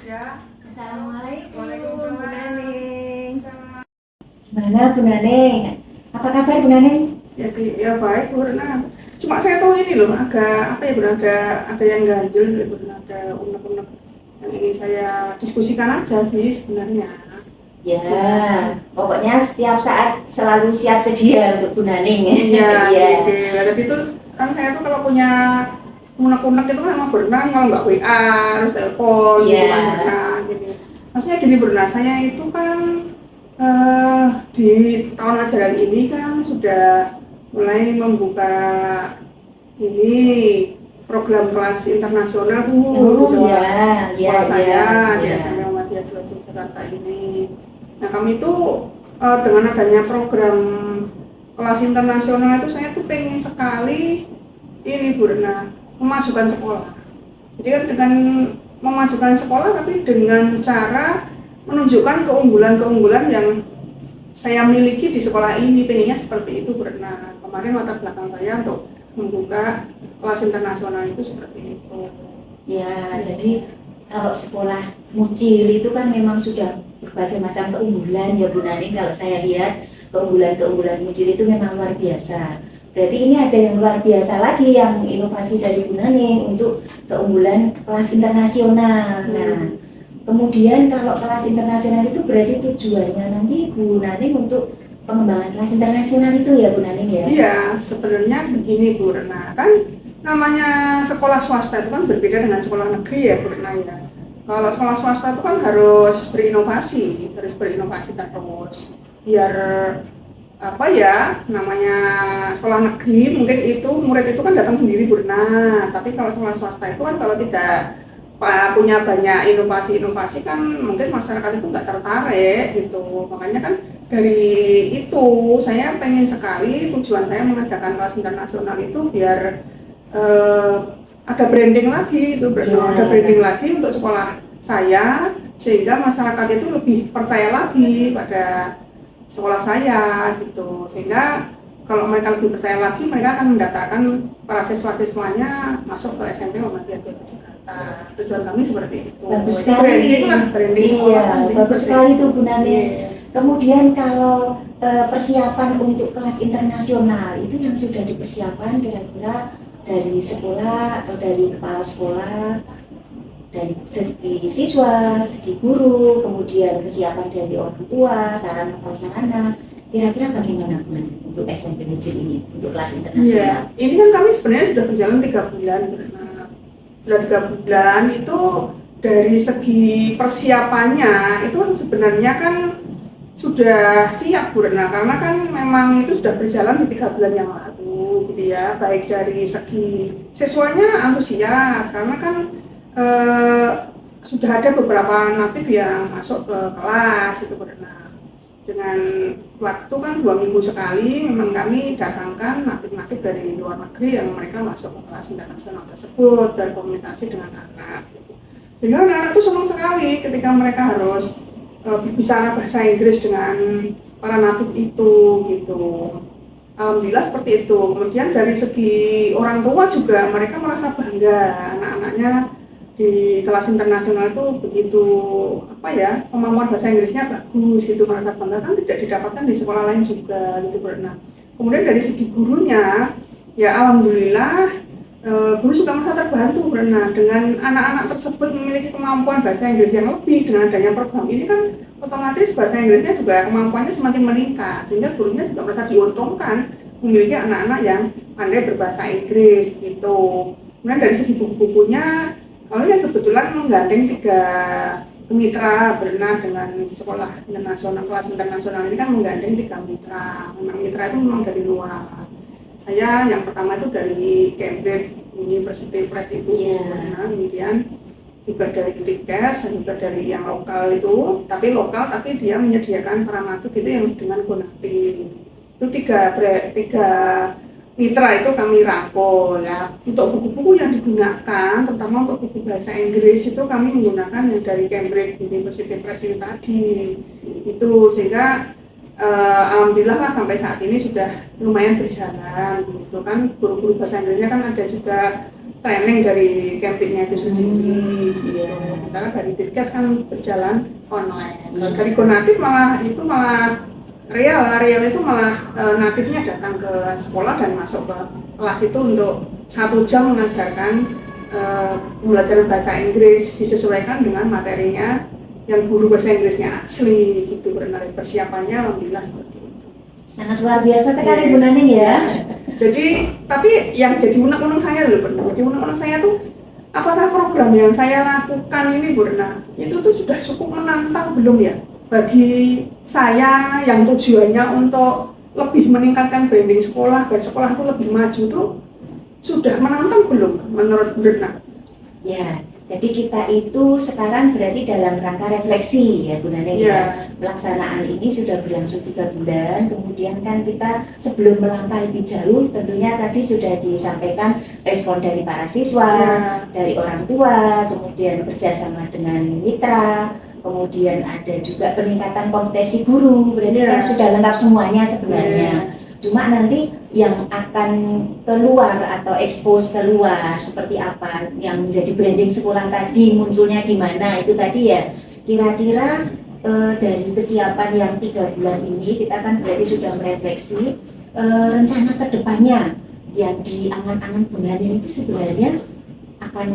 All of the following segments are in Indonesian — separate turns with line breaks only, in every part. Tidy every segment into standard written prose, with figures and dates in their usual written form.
Ya.
Assalamualaikum Bu
Waalaikumsalam.
Naning.
Salam.
Gimana Bu Naning? Apa kabar Bu Naning?
Ya baik Bu Rena. Cuma saya tahu ini loh, agak apa ya Bu, ada yang ganjil, Bu Rena, ada unek-unek yang ingin saya diskusikan aja sih sebenarnya.
Ya, pokoknya setiap saat selalu siap sedia untuk Bu Naning.
Iya,
Iya.
gitu. Tapi itu kan saya tuh kalau punya unek-unek itu kan sama berenang, kalau nggak WA harus telepon gitu kan
Iya.
berenang gini. Maksudnya gini berenang, saya itu kan di tahun ajaran ini kan sudah mulai membuka ini program kelas internasional Bu di
Oh
sekolah
ya,
saya di
ya.
SMP Muhammadiyah 2 Jakarta ini. Nah kami itu dengan adanya program kelas internasional itu saya tuh pengen sekali ini Bu Rena, memajukan sekolah. Jadi kan dengan memajukan sekolah tapi dengan cara menunjukkan keunggulan-keunggulan yang saya miliki di sekolah ini, pengennya seperti itu Bu Rena. Kemarin latar belakang saya untuk membuka kelas internasional itu seperti itu.
Ya, jadi kalau sekolah Mucil itu kan memang sudah berbagai macam keunggulan ya Bu Naning. Kalau saya lihat keunggulan-keunggulan Mucil itu memang luar biasa. Berarti ini ada yang luar biasa lagi yang inovasi dari Bu Naning untuk keunggulan kelas internasional. Nah, kemudian kalau kelas internasional itu berarti tujuannya nanti Bu Naning untuk pengembangan kelas internasional itu ya Bu Naning ya?
Iya, sebenarnya begini Bu Rena, kan namanya sekolah swasta itu kan berbeda dengan sekolah negeri ya Bu Rena ya. Kalau sekolah swasta itu kan harus berinovasi terus biar apa ya, namanya sekolah negeri mungkin itu murid itu kan datang sendiri Bu Rena, tapi kalau sekolah swasta itu kan kalau tidak punya banyak inovasi-inovasi kan mungkin masyarakat itu nggak tertarik gitu. Makanya kan dari itu saya pengen sekali, tujuan saya mengadakan kelas internasional itu biar ada branding lagi itu, ada branding lagi untuk sekolah saya sehingga masyarakat itu lebih percaya lagi pada sekolah saya gitu, sehingga kalau mereka lebih percaya lagi mereka akan mendaftarkan para siswa-siswanya masuk ke SMP Muhammadiyah Jakarta. Tujuan kami seperti itu.
Bagus sekali.
Branding
iya,
sekolah
bagus sekali itu Bu Naning.
Iya.
Kemudian kalau persiapan untuk kelas internasional itu yang sudah dipersiapkan kira-kira dari sekolah atau dari kepala sekolah, dari segi siswa, segi guru, kemudian kesiapan dari orang tua, sarana prasarana, kira-kira bagaimana Bu Naning untuk SMP Mucil ini, untuk kelas internasional?
Iya, ini kan kami sebenarnya sudah berjalan 3 bulan, sudah 3 bulan itu dari segi persiapannya itu sebenarnya kan sudah siap Bu Rena, karena kan memang itu sudah berjalan di 3 bulan yang lalu gitu ya, baik dari segi siswanya antusias karena kan sudah ada beberapa natif yang masuk ke kelas itu Bu Rena. Dengan waktu kan 2 minggu sekali memang kami datangkan natif-natif dari luar negeri yang mereka masuk ke kelas internasional tersebut dan komunikasi dengan anak. Sehingga anak-anak itu senang sekali ketika mereka harus berbicara bahasa Inggris dengan para natif itu gitu. Alhamdulillah seperti itu. Kemudian dari segi orang tua juga mereka merasa bangga anak-anaknya di kelas internasional itu begitu apa ya, kemampuan bahasa Inggrisnya bagus gitu, merasa bangga, kan tidak didapatkan di sekolah lain juga gitu. Nah, kemudian dari segi gurunya ya alhamdulillah guru juga merasa terbantu karena dengan anak-anak tersebut memiliki kemampuan bahasa Inggris yang lebih. Dengan adanya program ini kan otomatis bahasa Inggrisnya juga kemampuannya semakin meningkat, sehingga gurunya juga merasa diuntungkan memiliki anak-anak yang pandai berbahasa Inggris gitu. Kemudian dari segi buku-bukunya, kalau ya kebetulan menggandeng 3 mitra berenang dengan sekolah internasional, kelas internasional ini kan menggandeng 3 mitra. Memang mitra itu memang dari luar. Saya yang pertama itu dari Cambridge University Press itu, kemudian juga dari Ketikes dan juga dari yang lokal itu, tapi dia menyediakan perangkat itu yang dengan Gonapin. Itu tiga mitra itu kami rangkul ya. Untuk buku-buku yang digunakan, terutama untuk buku bahasa Inggris itu kami menggunakan yang dari Cambridge University Press itu tadi. Itu sehingga alhamdulillah lah sampai saat ini sudah lumayan berjalan gitu kan. Guru-guru bahasa Inggrisnya kan ada juga training dari campingnya itu sendiri gitu.
Iya.
Karena dari Ditkes kan berjalan online. Kalau dari Gonatif malah real itu malah natifnya datang ke sekolah dan masuk ke kelas itu untuk 1 jam mengajarkan pembelajaran bahasa Inggris disesuaikan dengan materinya yang guru bahasa Inggrisnya asli gitu. Karena persiapannya alhamdulillah seperti itu.
Sangat luar biasa sekali
Iya.
Bu Naning ya.
Jadi tapi yang jadi unek-unek saya loh, jadi unek-unek saya tuh apakah program yang saya lakukan ini Bu Rena itu tuh sudah cukup menantang belum ya bagi saya yang tujuannya untuk lebih meningkatkan branding sekolah dan sekolah itu lebih maju tuh sudah menantang belum menurut Bu Rena?
Ya, jadi kita itu sekarang berarti dalam rangka refleksi ya Bu Naning ya. Pelaksanaan ini sudah berlangsung 3 bulan, kemudian kan kita sebelum melangkah lebih jauh tentunya tadi sudah disampaikan respon dari para siswa, dari orang tua, kemudian bekerjasama dengan mitra, kemudian ada juga peningkatan kompetensi guru, berarti kan sudah lengkap semuanya sebenarnya. Cuma nanti yang akan keluar atau expose keluar seperti apa yang menjadi branding sekolah tadi munculnya di mana itu tadi ya kira-kira dari kesiapan yang 3 bulan ini kita kan berarti sudah merefleksi rencana kedepannya yang di angan-angan Bu Naning itu sebenarnya akan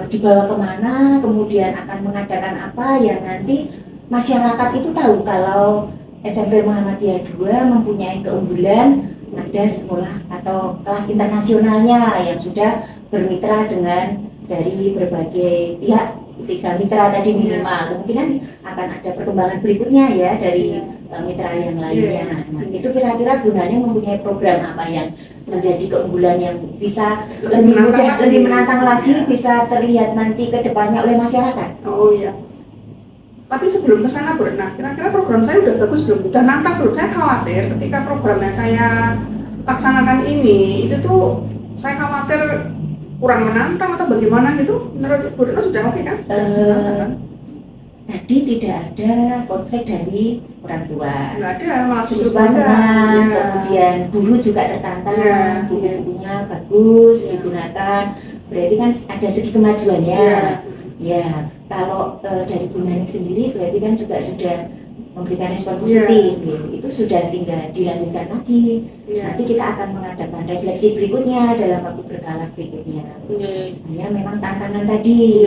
dibawa kemana, kemudian akan mengadakan apa yang nanti masyarakat itu tahu kalau SMP Muhammadiyah 2 mempunyai keunggulan ada sekolah atau kelas internasionalnya yang sudah bermitra dengan dari berbagai pihak 3 mitra tadi minimal, kemungkinan akan ada perkembangan berikutnya ya dari mitra yang lainnya. Nah, itu kira-kira Bu Naning mempunyai program apa yang menjadi keunggulan yang bisa lebih mudah, lebih menantang lagi, bisa terlihat nanti ke depannya oleh masyarakat?
Oh iya. Tapi sebelum ke sana Bu Rena, kira-kira program saya udah bagus belum? Udah nantang belum? Saya khawatir ketika program yang saya laksanakan ini itu tuh saya khawatir kurang menantang atau bagaimana gitu. Menurut Bu Rena sudah oke kan?
Tadi tidak ada konflik dari orang tua.
Nggak ada, malah
Siswa senang, kemudian guru juga tertantang, buku-bukunya bagus digunakan. Berarti kan ada segi kemajuannya. Ya, kalau dari Bu Naning sendiri berarti kan juga sudah memberikan respon positif, gitu. Itu sudah tinggal dilanjutkan lagi. Nanti kita akan mengadakan refleksi berikutnya dalam waktu berkala berikutnya. Hanya memang tantangan tadi.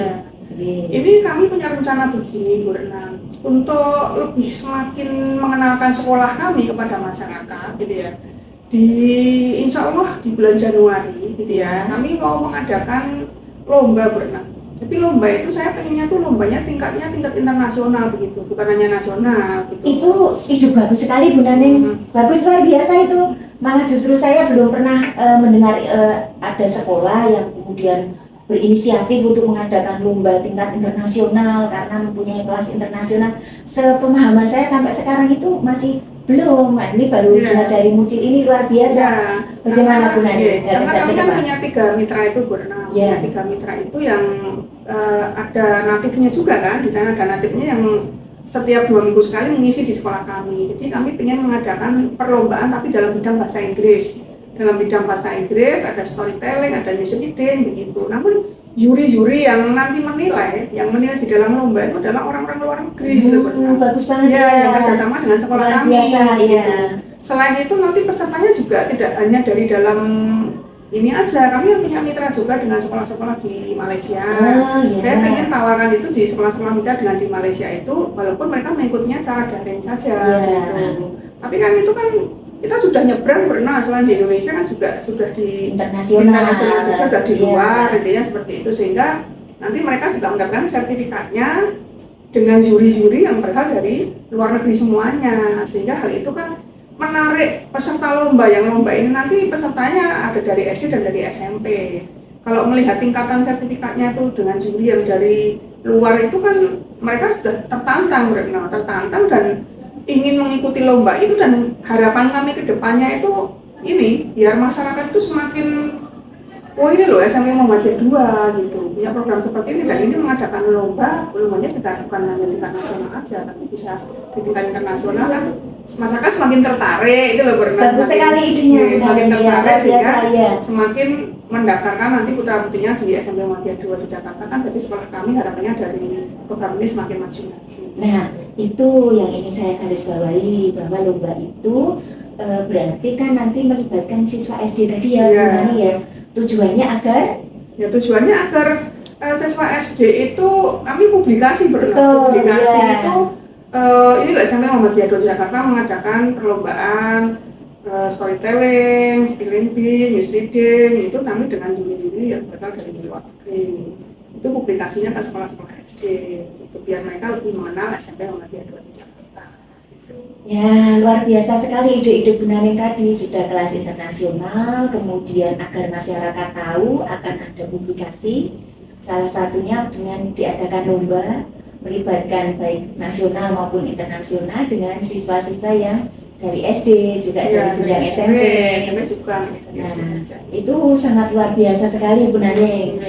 Ini kami punya rencana begini Bu Rena, untuk lebih semakin mengenalkan sekolah kami kepada masyarakat, gitu ya. Insya Allah di bulan Januari, gitu ya, kami mau mengadakan lomba Bu Rena. Tapi lomba itu saya pengennya tuh lombanya tingkat internasional begitu, bukan hanya nasional gitu.
Itu ide bagus sekali Bu Naning, bagus luar biasa itu. Malah justru saya belum pernah mendengar ada sekolah yang kemudian berinisiatif untuk mengadakan lomba tingkat internasional karena mempunyai kelas internasional. Sepemahaman saya sampai sekarang itu masih belum. Nah, ini baru dari Mucil ini luar biasa. Bagaimana Bu Naning?
Karena kami kan punya 3 mitra itu Bu Rena. 3 mitra itu yang ada natifnya juga kan, di sana ada natifnya yang setiap 2 minggu sekali mengisi di sekolah kami. Jadi kami ingin mengadakan perlombaan tapi dalam bidang bahasa Inggris. Dalam bidang bahasa Inggris ada storytelling, ada news reading begitu. Namun juri-juri yang nanti menilai, di dalam lomba itu adalah orang-orang luar negeri.
Bagus banget
ya. Yang kerjasama dengan sekolah
luar
kami.
Biasa,
gitu. Selain itu nanti pesertanya juga tidak hanya dari dalam ini aja, kami yang punya mitra juga dengan sekolah-sekolah di Malaysia. Saya ingin tawarkan itu di sekolah-sekolah mitra dengan di Malaysia itu, walaupun mereka mengikutnya secara daring saja. Gitu. Tapi kan itu kan kita sudah nyebrang pernah, selain di Indonesia kan juga sudah di internasional juga sudah di luar, intinya seperti itu, sehingga nanti mereka juga mendapatkan sertifikatnya dengan juri-juri yang berasal dari luar negeri semuanya, sehingga hal itu kan menarik peserta lomba. Yang lomba ini nanti pesertanya ada dari SD dan dari SMP. Kalau melihat tingkatan sertifikatnya tuh dengan juri yang dari luar itu kan mereka sudah tertantang dan ingin mengikuti lomba itu, dan harapan kami ke depannya itu ini biar masyarakat itu semakin ini loh SMP Muhammadiyah 2 gitu punya program seperti ini, dan ini mengadakan lombanya tidak bukan hanya tingkat nasional aja tapi bisa di tingkat internasional kan masyarakat semakin tertarik itu loh.
Bagus sekali idenya,
semakin tertarik sehingga semakin mendaftarkan nanti putra putrinya di SMP Muhammadiyah 2 di Jakarta kan, jadi sekolah kami harapannya dari program ini semakin maju lagi.
Nah, itu yang ingin saya garis bawahi, bahwa lomba itu berarti kan nanti melibatkan siswa SD tadi ya, Bu Nani ya. Tujuannya agar?
Ya tujuannya agar siswa SD itu kami publikasi
Betul,
publikasi
ya.
itu ini loh SMP Muhammadiyah 2 Jakarta mengadakan perlombaan storytelling, spelling bee, news reading, itu kami dengan juri-juri yang berasal dari luar negeri. Itu publikasinya ke sekolah-sekolah SD, itu biar mereka lebih mengenal SMP Muhammadiyah 2 Jakarta.
Ya, luar biasa sekali ide-ide Bu Naning tadi, sudah kelas internasional, kemudian agar masyarakat tahu akan ada publikasi, salah satunya dengan diadakan lomba, melibatkan baik nasional maupun internasional dengan siswa-siswa yang dari SD, juga dari jenjang SMP.
SMP juga.
Nah, itu sangat luar biasa sekali Bu Naning.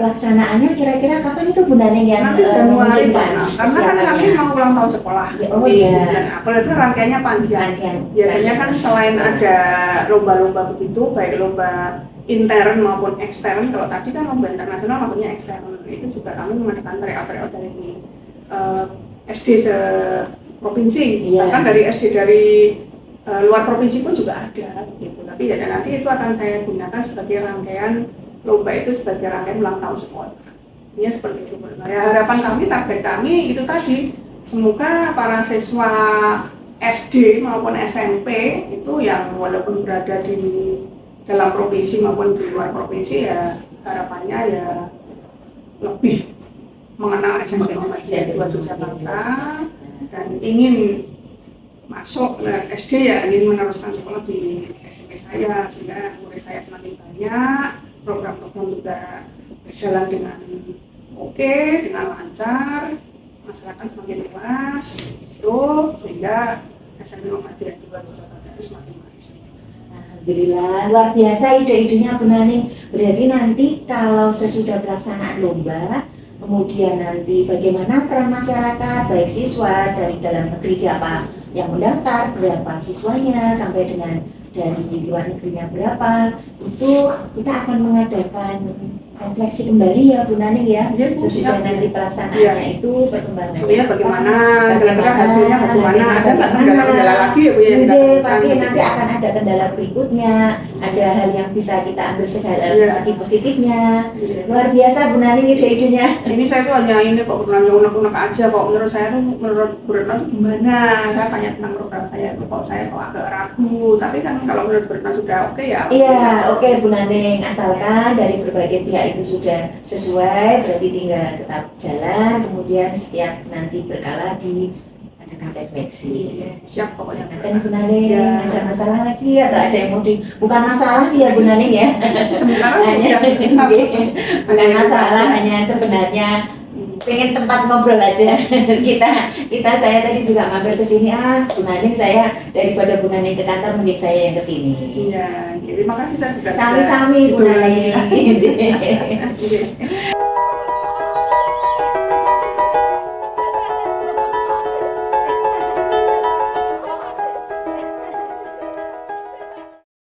Pelaksanaannya kira-kira kapan itu Bu Naning yang
Nanti Januari
memungkinkan
karena kan kami mau ulang tahun sekolah.
Oh
di
iya.
bulan April itu rangkaiannya panjang. Biasanya kan selain ada lomba-lomba begitu, baik lomba intern maupun ekstern. Kalau tadi kan lomba internasional maksudnya ekstern, itu juga kami mengadakan tryout dari SD provinsi,
Iya.
bahkan dari SD dari luar provinsi pun juga ada gitu. Tapi ya nanti itu akan saya gunakan sebagai rangkaian lomba itu sebagai rangkaian ulang tahun sekolah. Ya seperti itu. Nah, ya, harapan kami, target kami itu tadi, semoga para siswa SD maupun SMP itu yang walaupun berada di dalam provinsi maupun di luar provinsi ya harapannya ya lebih mengenal SMP Muhammadiyah 2 Yogyakarta dan ingin masuk SD ya ingin meneruskan sekolah di SMP saya sehingga murid saya semakin banyak, program-program juga berjalan dengan oke, dengan lancar, masyarakat semakin luas itu sehingga SMP Muhammadiyah 2 Yogyakarta itu semakin maju.
Alhamdulillah, luar biasa ide-idenya Bu Naning. Berarti nanti kalau sesudah pelaksanaan lomba, kemudian nanti bagaimana peran masyarakat, baik siswa dari dalam negeri siapa yang mendaftar, berapa siswanya, sampai dengan dari luar negerinya berapa, itu kita akan mengadakan refleksi kembali ya Bu Naning ya,
Ya, Bu,
sesudah
siap,
nanti
ya.
pelaksanaannya itu perkembangannya.
Ya bagaimana, kira-kira hasilnya bagaimana, ada nggak
bagaimana?
kendala-kendala lagi ya Bu ya?
Iya, pasti nanti akan ada kendala berikutnya, ada hal yang bisa kita ambil segala segi positifnya. Luar biasa Bu Naning ide-idenya.
Ini saya tuh hanya ini kok pernah unek-unek aja kok, menurut saya tuh menurut Bu Retno tuh gimana, saya tanya tentang program saya tuh kok saya kok agak ragu, tapi kan kalau menurut Bu Retno sudah oke ya.
Iya, oke Bu Naning, asalkan dari berbagai pihak itu sudah sesuai, berarti tinggal tetap jalan, kemudian setiap nanti berkala diadakan refleksi.
Siap pokoknya.
Dan Bu Naning,
Ya.
ada masalah lagi atau ada yang mau bukan masalah sih ya Bu Naning ya.
Sementara
hanya
sudah.
bukan masalah, hanya sebenarnya pengen tempat ngobrol aja. Saya tadi juga mampir ke sini, Bu Naning, saya daripada Bu Naning ke kantor mending saya yang ke sini.
Iya, terima kasih saya juga.
Sami-sami Bu
Betul.
Naning.
Iya.